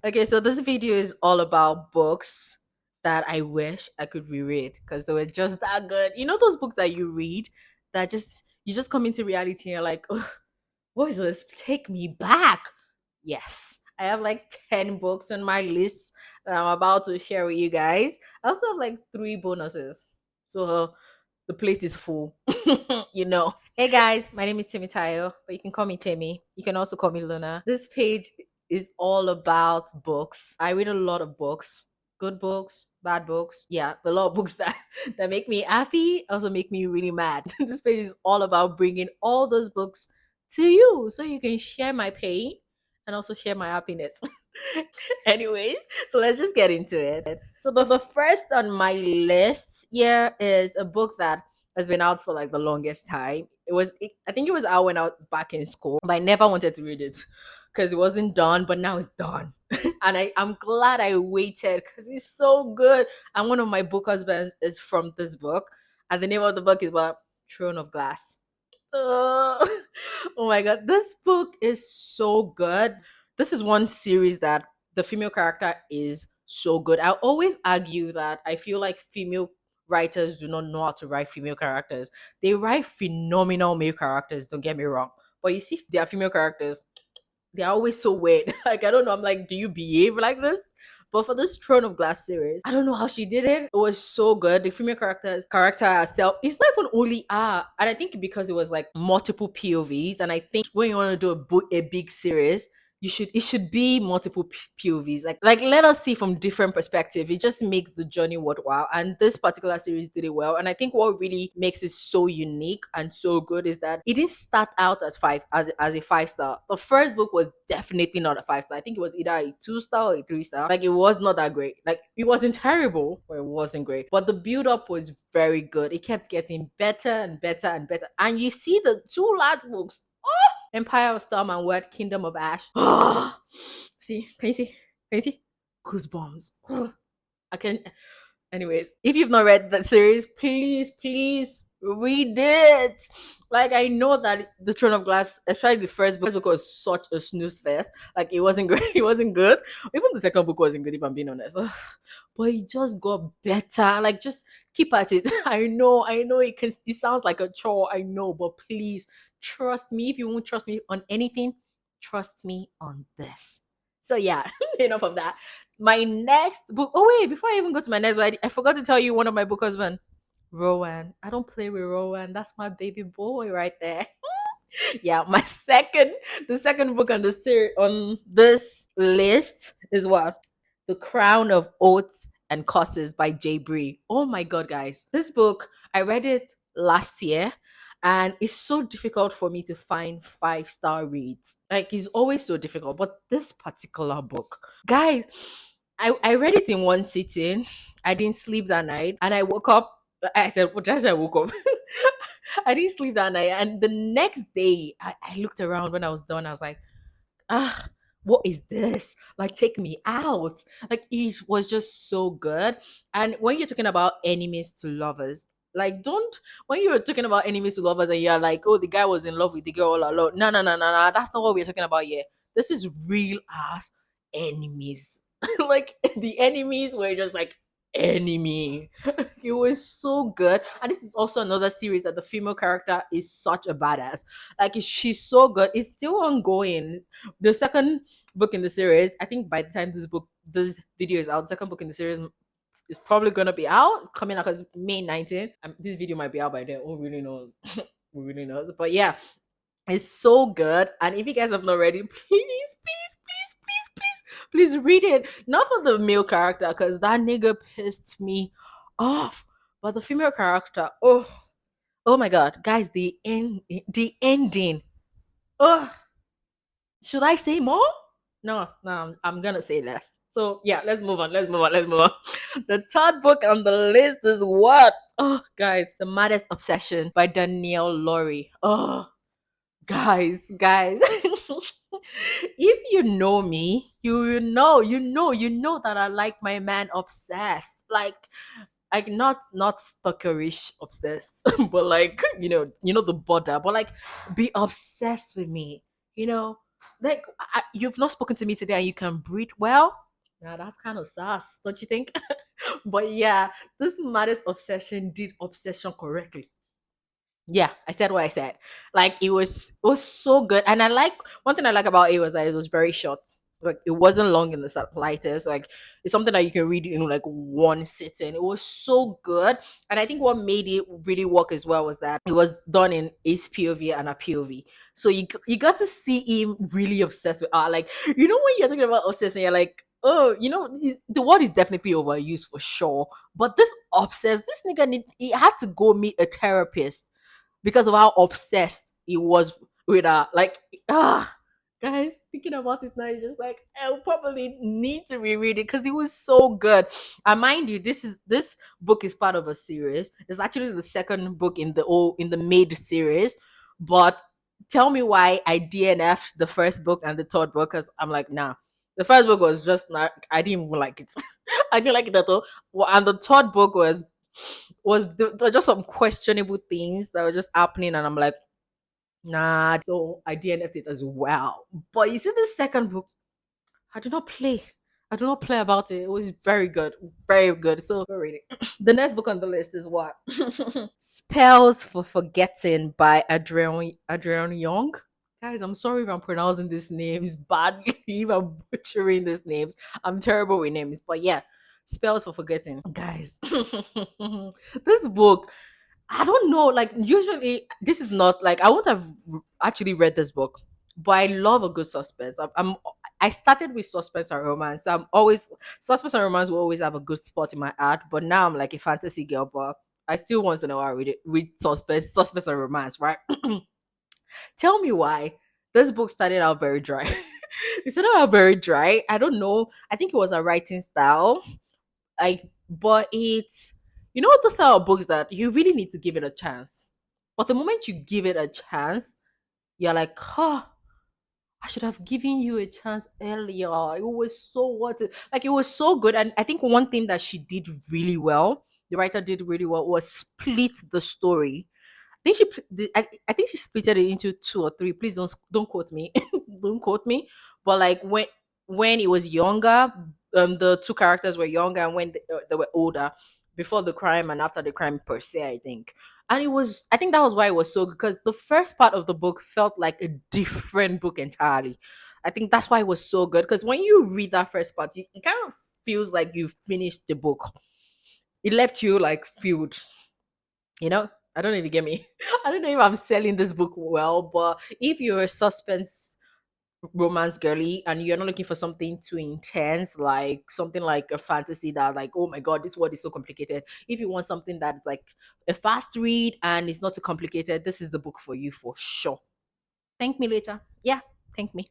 Okay, so this video is all about books that I wish I could reread because they were just that good. You know those books that you read that just you just come into reality and you're like, "Ugh, what is this? Take me back." Yes. I have like 10 books on my list that I'm about to share with you guys. I also have like three bonuses. So the plate is full. Hey guys, my name is Timmy Tayo, but you can call me Timmy. You can also call me Luna. This page is all about books. I read a lot of books, good books, bad books. Yeah, a lot of books that that make me happy, also make me really mad. This page is all about bringing all those books to you so you can share my pain and also share my happiness. Anyways, so let's just get into it. So the first on my list here is a book that has been out for like the longest time. I think it was out when I was back in school, but I never wanted to read it because it wasn't done, but now it's done. And I'm glad I waited because it's so good. And one of my book husbands is from this book. And the name of the book is what? Throne of Glass. Uh, oh my god, this book is so good. This is one series that the female character is so good. I always argue that I feel like female writers do not know how to write female characters. They write phenomenal male characters, don't get me wrong. But you see, their female characters, they're always so weird. Like, I don't know. I'm like, do you behave like this? But for this Throne of Glass series, I don't know how she did it. It was so good. The female character herself, it's not even only her. And I think because it was like multiple POVs, and I think when you want to do a big series, it should be multiple POVs. Like let us see from different perspective. It just makes the journey worthwhile. And this particular series did it well. And I think what really makes it so unique and so good is that it didn't start out as as a 5 star. The first book was definitely not a 5 star. I think it was either a 2 star or a 3 star. Like it was not that great. Like it wasn't terrible, but it wasn't great. But the build up was very good. It kept getting better and better and better. And you see the two last books. Empire of Storm and what? Kingdom of Ash. See, can you see? Can you see? Goosebumps. I can. Anyways, if you've not read that series, please read it. Like I know that the Throne of Glass, especially the first book was such a snooze fest. Like it wasn't great, it wasn't good. Even the second book wasn't good, if I'm being honest. But it just got better. Like just keep at it. I know it sounds like a chore, I know, but please trust me. If you won't trust me on anything, trust me on this. So yeah, enough of that. My next book. Oh wait, before I even go to my next book, I forgot to tell you one of my book husband, Rowan. I don't play with Rowan. That's my baby boy right there. Yeah, the second book on the series on this list is what? The Crown of Oaths and Curses by Jay Bree. Oh my god, guys. This book, I read it last year and it's so difficult for me to find 5 star reads. Like it's always so difficult. But this particular book, guys, I read it in one sitting. I didn't sleep that night and I woke up. I said, what did I say? I woke up. I didn't sleep that night. And the next day, I looked around when I was done. I was like, ah, what is this? Like, take me out. Like, it was just so good. And when you're talking about enemies to lovers, like, don't, when you're talking about enemies to lovers and you're like, oh, the guy was in love with the girl all alone. No. That's not what we're talking about here. This is real ass enemies. Like, the enemies were just like, enemy. It was so good. And this is also another series that the female character is such a badass. Like she's so good. It's still ongoing. The second book in the series, I think by the time this video is out, the second book in the series is probably gonna be out, coming out because May 19th. This video might be out by then. Who really knows? Who really knows? But yeah, it's so good. And if you guys have not read it, please read it. Not for the male character, because that nigga pissed me off. But the female character, oh my god, guys, the ending. Oh, should I say more? No, I'm gonna say less. So yeah, let's move on. The third book on the list is what? Oh, guys, The Maddest Obsession by Danielle Laurie. Oh, guys. If you know me, you know that I like my man obsessed. Like not stalkerish obsessed, but like, the border, but like be obsessed with me, you know. Like you've not spoken to me today and you can breathe well. Now that's kind of sus, don't you think? But yeah, this Maddest obsession did obsession correctly. Yeah, I said what I said. Like it was so good, and I like one thing I like about it was that it was very short. Like it wasn't long in the slightest. Like it's something that you can read in like one sitting. It was so good, and I think what made it really work as well was that it was done in his POV and a POV. So you got to see him really obsessed with art. Like when you're talking about obsessed, and you're like, oh, the word is definitely overused for sure. But this obsessed, this nigga he had to go meet a therapist because of how obsessed he was with her. Like, guys, thinking about it now, it's just like I will probably need to reread it because it was so good. And mind you, this book is part of a series. It's actually the second book in the made series. But tell me why I DNF the first book and the third book because I'm like, nah. The first book was just not. I didn't even like it. I didn't like it at all. Well, and the third book there were just some questionable things that were just happening, and I'm like, nah. So I DNF'd it as well. But you see, the second book, I do not play. I do not play about it. It was very good, very good. So go read it. The next book on the list is what? Spells for Forgetting by Adrian Young. Guys, I'm sorry if I'm pronouncing these names badly, if I'm butchering these names. I'm terrible with names, but yeah, Spells for Forgetting. Guys, this book, I don't know. Like, usually, this is not like I wouldn't have actually read this book, but I love a good suspense. I started with suspense and romance. So I'm always suspense and romance will always have a good spot in my heart. But now I'm like a fantasy girl, but I still once in a while read suspense and romance, right? Tell me why this book started out very dry. It started out very dry. I don't know. I think it was a writing style. But it's those style of books that you really need to give it a chance. But the moment you give it a chance, you're like, I should have given you a chance earlier. It was so worth it. Like it was so good. And I think one thing that she did really well, the writer did really well, was split the story. I think she split it into two or three. Please don't quote me. Don't quote me. But like when it was younger, the two characters were younger, and when they were older, before the crime and after the crime per se, I think. And I think that was why it was so good because the first part of the book felt like a different book entirely. I think that's why it was so good because when you read that first part, it kind of feels like you've finished the book. It left you like filled, I don't know if you get me. I don't know if I'm selling this book well, but if you're a suspense romance girly and you're not looking for something too intense, like something like a fantasy that like, oh my god, this word is so complicated. If you want something that's like a fast read and it's not too complicated, this is the book for you for sure. Thank me later. Yeah, thank me.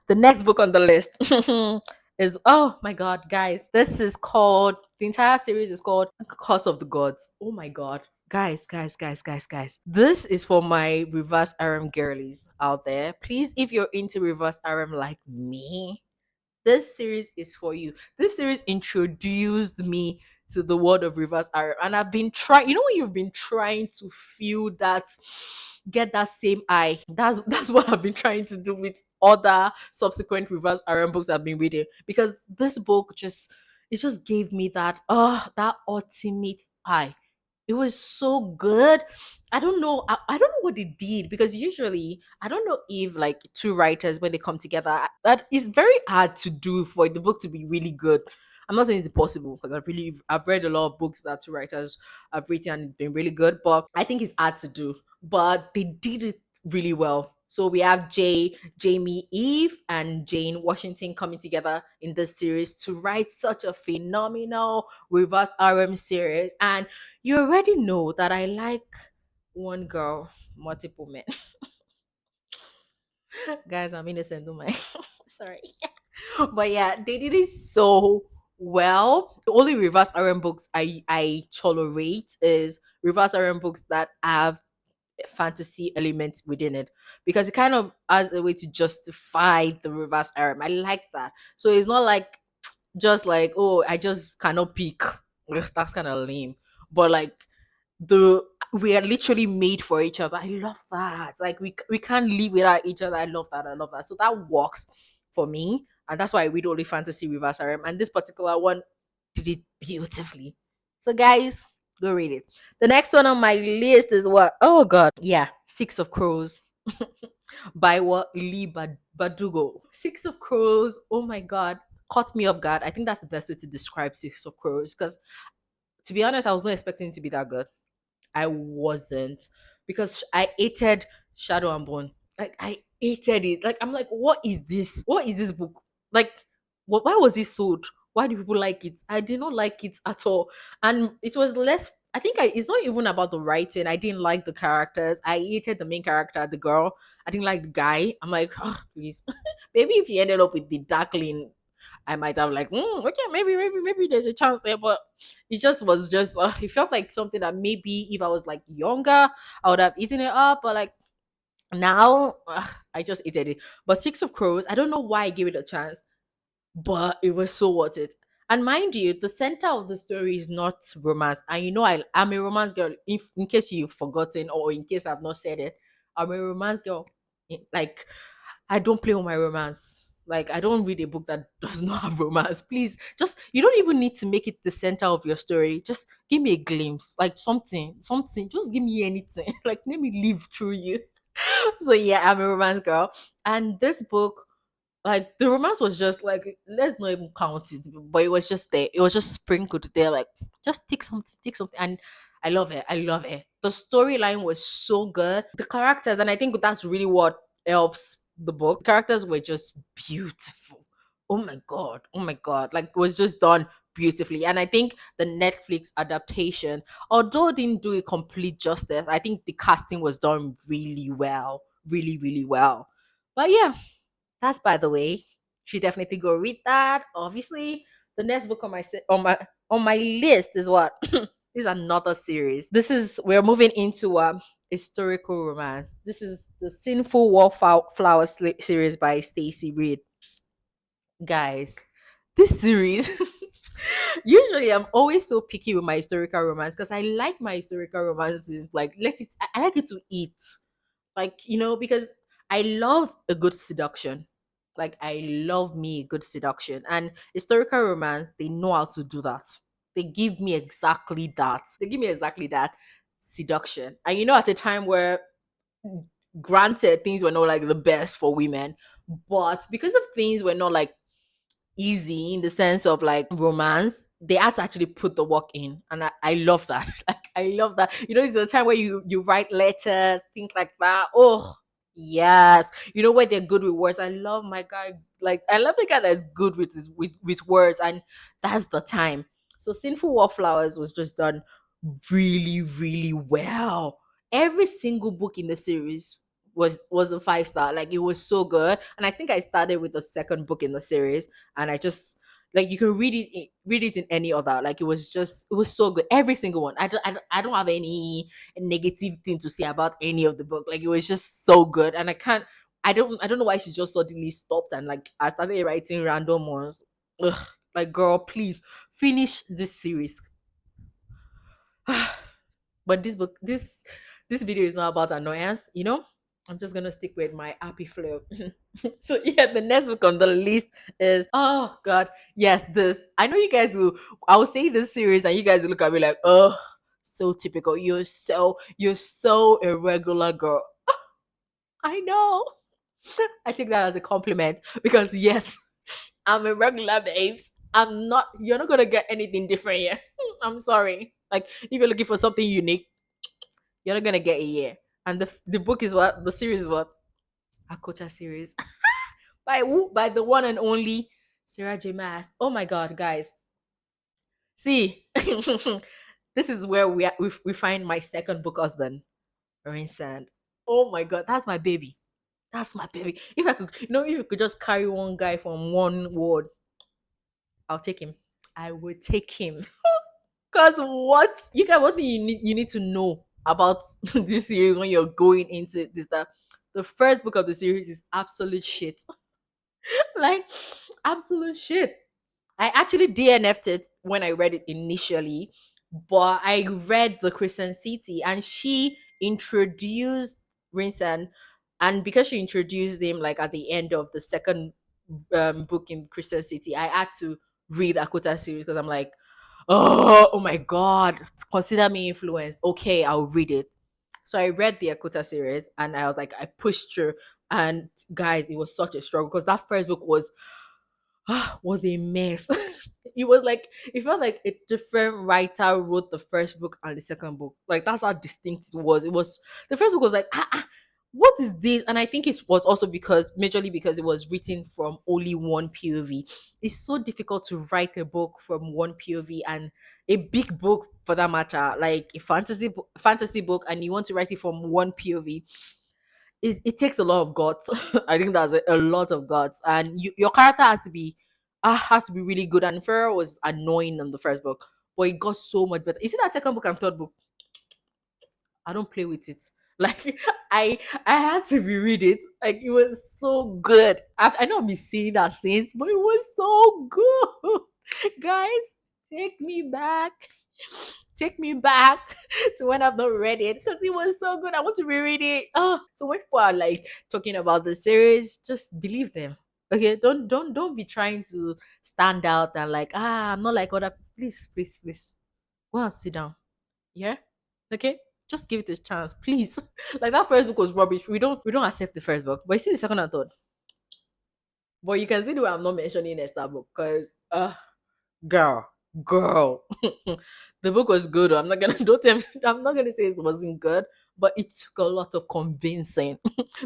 The next book on the list is, oh my god, guys. The entire series is called Curse of the Gods. Oh my god. Guys. This is for my reverse RM girlies out there. Please, if you're into reverse RM like me, this series is for you. This series introduced me to the world of reverse RM, and I've been trying. When you've been trying to feel that, get that same eye. That's what I've been trying to do with other subsequent reverse RM books I've been reading because this book just gave me that ultimate eye. It was so good. I don't know. I don't know what they did because usually I don't know if like two writers when they come together, that is very hard to do for the book to be really good. I'm not saying it's impossible because I've read a lot of books that two writers have written and it's been really good, but I think it's hard to do. But they did it really well. So we have Jamie Eve and Jane Washington coming together in this series to write such a phenomenal reverse RM series. And you already know that I like one girl, multiple men. Guys, I'm innocent, don't mind. Sorry. But yeah, they did it so well. The only reverse RM books I tolerate is reverse RM books that have fantasy elements within it because it kind of has a way to justify the reverse RM. I like that. So it's not like just like, oh, I just cannot pick. Ugh, that's kind of lame. But like the we are literally made for each other. I love that. Like we can't live without each other. I love that. I love that. So that works for me, and that's why I read only fantasy reverse RM. And this particular one did it beautifully. So guys, go read it. The next one on my list is what? Oh God, yeah, Six of Crows by what Lee Badugo. Six of Crows. Oh my God, caught me off guard. I think that's the best way to describe Six of Crows because, to be honest, I was not expecting it to be that good. I wasn't because I hated Shadow and Bone. Like I hated it. Like I'm like, what is this? What is this book? Like, why was it sold? Why do people like it? I did not like it at all, and it was less. I think it's not even about the writing. I didn't like the characters. I hated the main character, the girl. I didn't like the guy. I'm like, oh, please. Maybe if you ended up with the Darkling, I might have like, okay, maybe there's a chance there, but it just was just it felt like something that maybe if I was like younger, I would have eaten it up, but like now, I just ate it. But Six of Crows, I don't know why I gave it a chance, but it was so worth it. And mind you, the center of the story is not romance. And you know, I'm a romance girl. If in case you've forgotten or in case I've not said it, I'm a romance girl. Like I don't play with my romance. Like I don't read a book that does not have romance. Please, just you don't even need to make it the center of your story. Just give me a glimpse, like something. Just give me anything. Like let me live through you. So yeah, I'm a romance girl, and this book, like the romance was just like let's not even count it, but it was just there. It was just sprinkled there, like just take something, and I love it. I love it. The storyline was so good. The characters, and I think that's really what helps the book. The characters were just beautiful. Oh my god. Oh my god. Like it was just done beautifully. And I think the Netflix adaptation, although it didn't do it complete justice, I think the casting was done really well. Really, really well. But yeah, that's by the way. Should definitely go read that. Obviously, the next book on my list is what? This is another series. This is we're moving into historical romance. This is the Sinful Wallflower series by Stacey Reid. Guys, this series usually I'm always so picky with my historical romance because I like my historical romances like let it I like it to eat, like because I love a good seduction. Like I love me a good seduction, and historical romance, they know how to do that. They give me exactly that. They give me exactly that seduction. And at a time where, granted, things were not like the best for women, but because of things were not like easy in the sense of like romance, they had to actually put the work in, and I love that. Like I love that. It's a time where you write letters, things like that. Oh yes, where they're good with words. I love my guy. Like I love the guy that's good with with words, and that's the time. So Sinful Wallflowers was just done really really well. Every single book in the series was a 5 star. Like it was so good, and I think I started with the second book in the series, and I just like you can read it in any other. Like it was so good. Every single one. I don't have any negative thing to say about any of the book. Like it was just so good, and I don't know why she just suddenly stopped and like I started writing random ones. Ugh, like girl, please finish this series. But this video is not about annoyance. I'm just gonna stick with my happy flow. So yeah, the next book on the list is, oh god, yes, this. I know you guys will. I will say this series and you guys will look at me like, oh, so typical. You're so irregular, girl. I know. I take that as a compliment because yes, I'm a regular, babes. You're not gonna get anything different here. I'm sorry. Like if you're looking for something unique, you're not gonna get it here. And the book is what the series is what Akota series by who? By the one and only Sarah J. Maas. Oh my god, guys! See, this is where we find my second book husband, Rain Sand. Oh my god, that's my baby. That's my baby. If I could, if you could just carry one guy from one word, I'll take him. I would take him. Cause what you got one thing you need to know about this series when you're going into this that the first book of the series is absolute shit. Like absolute shit. I actually DNF'd it when I read it initially but I read The Crescent City, and she introduced Vincent, and because she introduced him like at the end of the second book in Crescent City, I had to read Akota series because I'm like, oh my god, consider me influenced. Okay, I'll read it. So I read the Akota series, and I was like, I pushed through. And guys, it was such a struggle because that first book was a mess. It was like it felt like a different writer wrote the first book and the second book. Like that's how distinct it was. It was the first book was like what is this? And I think it was also because majorly because it was written from only one POV. It's so difficult to write a book from one POV, and a big book for that matter, like a fantasy book, and you want to write it from one POV. It takes a lot of guts. I think that's a lot of guts, and your character has to be really good. And Farrah was annoying in the first book, but it got so much better. You see that second book and third book, I don't play with it. Like I had to reread it. Like it was so good. I know I've been seeing that since, but it was so good. Guys, take me back. Take me back to when I've not read it because it was so good. I want to reread it. Oh, so when people are like talking about the series, just believe them. Okay, don't be trying to stand out and like I'm not like other. Please, go and sit down. Yeah, okay. Just give it a chance, please. Like that first book was rubbish. We don't accept the first book, but you see the second and third. But you can see the way I'm not mentioning Esther book because girl, girl, the book was good. I'm not gonna don't tell me, I'm not gonna say it wasn't good, but it took a lot of convincing.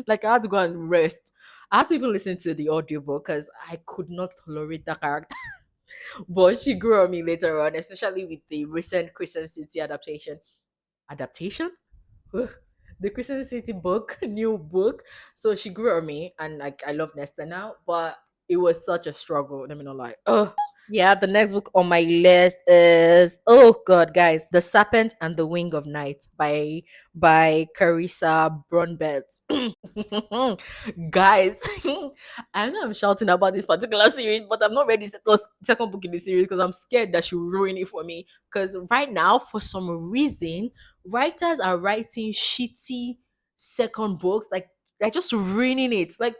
Like I had to go and rest. I had to even listen to the audiobook because I could not tolerate that character. But she grew on me later on, especially with the recent Christian City adaptation. Adaptation? Ugh. The Christian City book, new book. So she grew on me, and like I love Nesta now, but it was such a struggle. Let me not lie. Ugh. Yeah, the next book on my list is oh god, guys, The Serpent and the Wing of Night by Carissa Brunbelt. Guys, I know I'm shouting about this particular series, but I'm not ready to go second book in the series because I'm scared that she'll ruin it for me. Because right now, for some reason, writers are writing shitty second books, like they're just ruining it. Like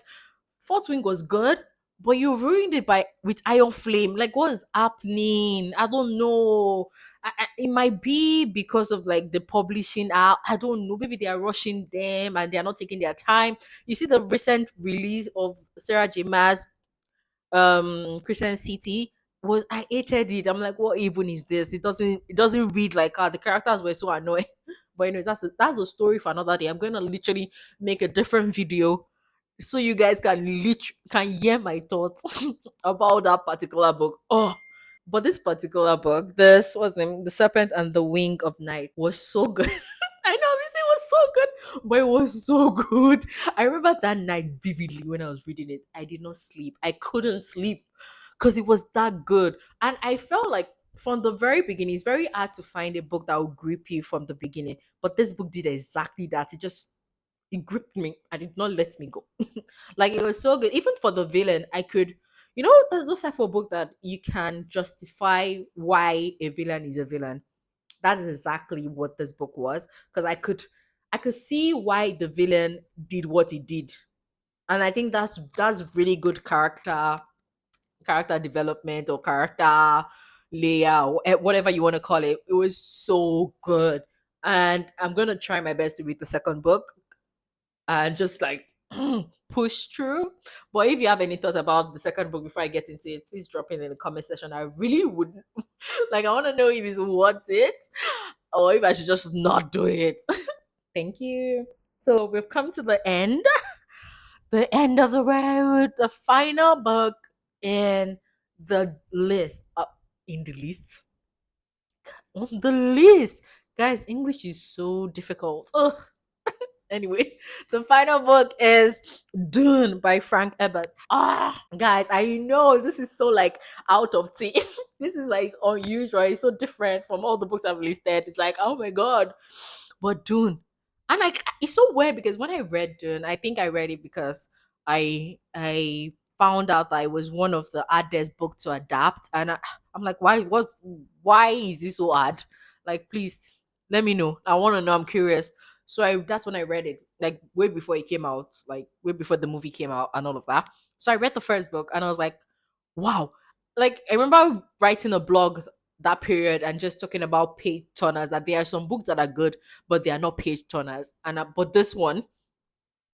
Fourth Wing was good, but you ruined it by with Iron Flame. Like what is happening? I don't know. It might be because of like the publishing out. I don't know. Maybe they are rushing them and they are not taking their time. You see the recent release of Sarah J. Maas Christian City was I hated it. I'm like, what even is this? It doesn't read like the characters were so annoying. But anyway, that's a story for another day. I'm gonna literally make a different video so you guys can hear my thoughts about that particular book. Oh, but this particular book, this was The Serpent and the Wing of Night, was so good. I know, obviously, it was so good, but it was so good. I remember that night vividly when I was reading it. I did not sleep. I couldn't sleep because it was that good. And I felt like from the very beginning, it's very hard to find a book that will grip you from the beginning. But this book did exactly that. It gripped me and did not let me go. Like it was so good. Even for the villain, I could, those type of book that you can justify why a villain is a villain. That is exactly what this book was. Because I could see why the villain did what he did. And I think that's really good character development or character layer or whatever you want to call it. It was so good. And I'm gonna try my best to read the second book and just like push through. But if you have any thoughts about the second book before I get into it, please drop it in the comment section. I really would like I want to know if it's worth it or if I should just not do it. Thank you. So we've come to the end of the road, the final book in the list. In the list? On the list. Guys, English is so difficult. Ugh. Anyway, the final book is Dune by Frank Herbert. Guys, I know this is so like out of tea. This is like unusual. It's so different from all the books I've listed. It's like, oh my god. But Dune. And like it's so weird because when I read Dune, I think I read it because I found out that it was one of the hardest book to adapt. And I'm like, why is this so hard? Like, please let me know. I want to know. I'm curious. So that's when I read it, like way before it came out, like way before the movie came out and all of that. So I read the first book and I was like, wow. Like I remember writing a blog that period and just talking about page turners, that there are some books that are good, but they are not page turners. But this one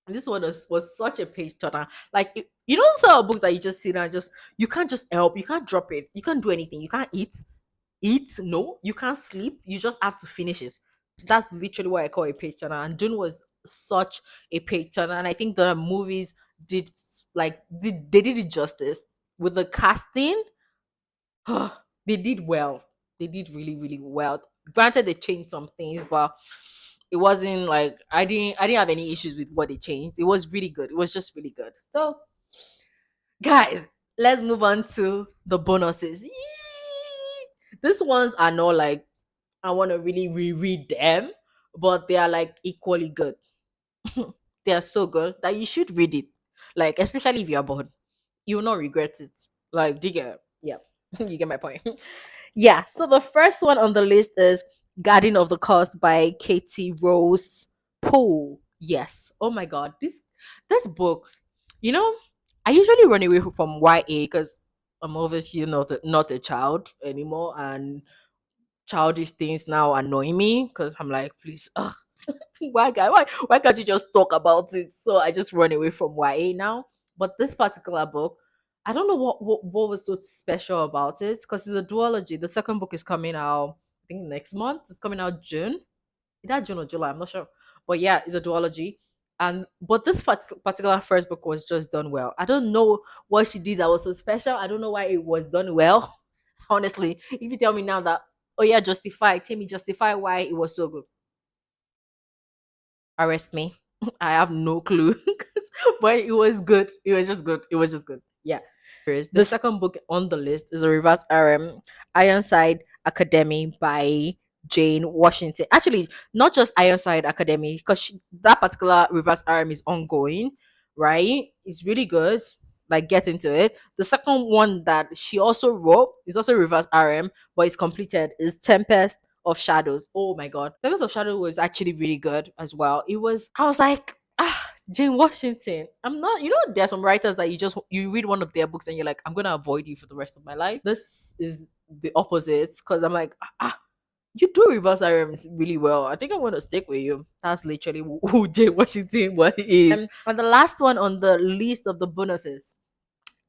was such a page turner. Like you know, some books that you just sit and just you can't just help, you can't drop it, you can't do anything, you can't eat, no, you can't sleep, you just have to finish it. That's literally what I call a page turner. And Dune was such a page turner, and I think the movies did they did it justice with the casting. They did well. They did really, really well. Granted, they changed some things, but it wasn't like I didn't have any issues with what they changed. It was really good. It was just really good. So, guys, let's move on to the bonuses. Yee! These ones are not like I want to really reread them, but they are like equally good. They are so good that you should read it. Like, especially if you're bored, you will not regret it. Like, do you get? Yeah, you get my point. Yeah, so the first one on the list is Garden of the Coast by Katie Rose Poole. Yes. Oh my god. This book, you know, I usually run away from YA because I'm obviously not a child anymore, and childish things now annoy me because I'm like, please, why guy, why can't you just talk about it? So I just run away from YA now. But this particular book, I don't know what was so special about it because it's a duology. The second book is coming out, I think next month. It's coming out June. Is that June or July? I'm not sure. But yeah, it's a duology. And but this particular first book was just done well. I don't know what she did that was so special. I don't know why it was done well. Honestly, if you tell me now that, oh yeah, tell me justify why it was so good. Arrest me. I have no clue. But it was good. It was just good. It was just good. Yeah. The second book on the list is a reverse RM, Ironside Academy by Jane Washington. Actually, not just Ironside Academy, because that particular reverse RM is ongoing, right? It's really good. Like, get into it. The second one that she also wrote is also reverse RM, but it's completed, is Tempest of Shadows. Oh my god. Tempest of Shadows was actually really good as well. I was like, Jane Washington. I'm not, there are some writers that you read one of their books and you're like, I'm gonna avoid you for the rest of my life. This is the opposite because I'm like, you do reverse RMs really well. I think I'm gonna stick with you. That's literally who Jane Washington what is. And the last one on the list of the bonuses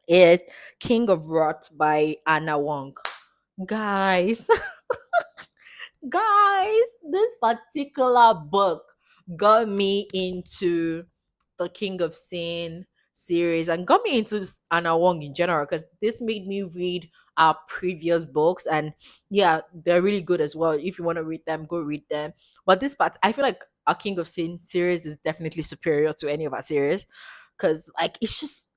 is King of Rot by Anna Wong. Guys, guys, this particular book got me into the King of Sin series and got me into Anna Wong in general because this made me read our previous books, and yeah, they're really good as well. If you want to read them, go read them. But this part, I feel like our King of Sin series is definitely superior to any of our series because like it's just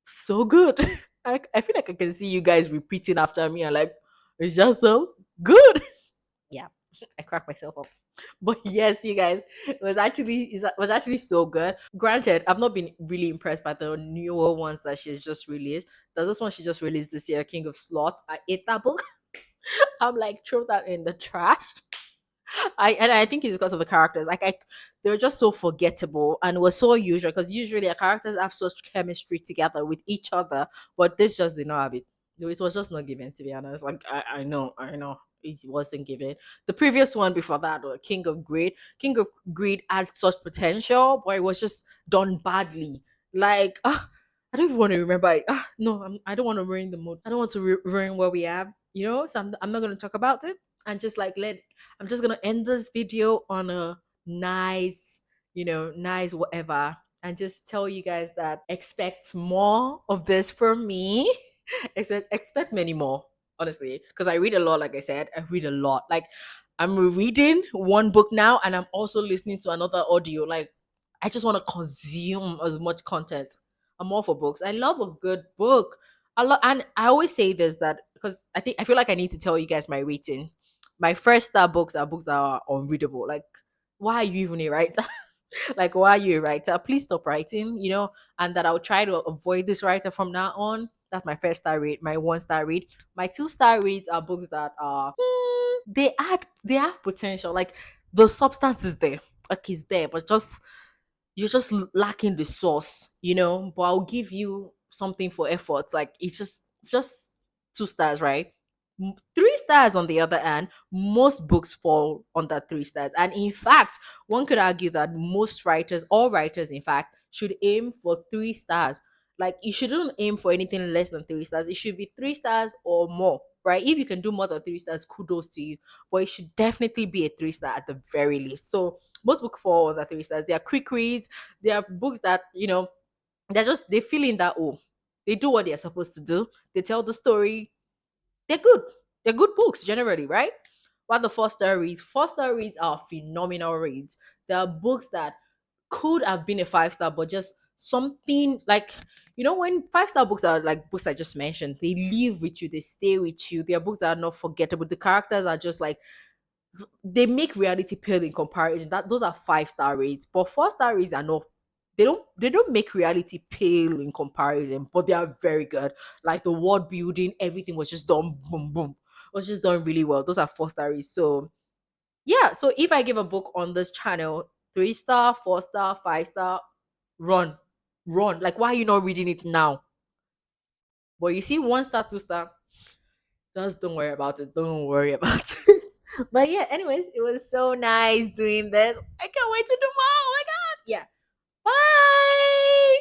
so good. I feel like I can see you guys repeating after me and like it's just so good. Yeah, I cracked myself up. But yes, you guys, it was actually so good. Granted, I've not been really impressed by the newer ones that she's just released. There's this one she just released this year, King of Slots. I ate that book. I'm like, throw that in the trash. I think it's because of the characters. They're just so forgettable and was so usual because usually the characters have such chemistry together with each other, but this just did not have it. It was just not given, to be honest. Like I know it wasn't given. The previous one before that, King of Greed had such potential, but it was just done badly. Like I don't even want to remember. No, I don't want to ruin the mood. I don't want to ruin what we have. So I'm not going to talk about it and just like I'm just gonna end this video on a nice, nice whatever, and just tell you guys that expect more of this from me. Expect many more, honestly, because I read a lot. Like I said, I read a lot. Like I'm reading one book now, and I'm also listening to another audio. Like I just want to consume as much content. I'm all for books. I love a good book. And I always say this that because I feel like I need to tell you guys my rating. My first star books are books that are unreadable. Like, why are you even a writer? Like, why are you a writer? Please stop writing, and that I'll try to avoid this writer from now on. That's my first star read. My one star read. My two star reads are books that are they have potential. Like the substance is there, like it's there, but just you're just lacking the sauce, you know. But I'll give you something for effort. Like it's just 2 stars, right? 3 stars on the other hand, most books fall under 3 stars. And in fact, one could argue that most writers, all writers, in fact, should aim for 3 stars. Like you shouldn't aim for anything less than 3 stars. It should be 3 stars or more, right? If you can do more than 3 stars, kudos to you. But it should definitely be a 3 star at the very least. So most books fall under 3 stars. They are quick reads. They are books that, they're just they fill in that, oh, they do what they're supposed to do. They tell the story. They're good. They're good books generally, right? While the 4 star reads are phenomenal reads. There are books that could have been a 5 star, but just something like, when 5 star books are like books I just mentioned, they live with you, they stay with you. They are books that are not forgettable. The characters are just like, they make reality pale in comparison. That those are 5 star rates, but 4 star rates are not. They don't make reality pale in comparison, but they are very good. Like the world building, everything was just done boom boom. Was just done really well. Those are 4 star rates. So yeah. So if I give a book on this channel, 3 star, 4 star, 5 star, run, run. Like why are you not reading it now? But you see, 1 star, 2 star, just don't worry about it. Don't worry about it. But yeah, anyways, it was so nice doing this. I can't wait to do more. Oh my god. Yeah. Bye.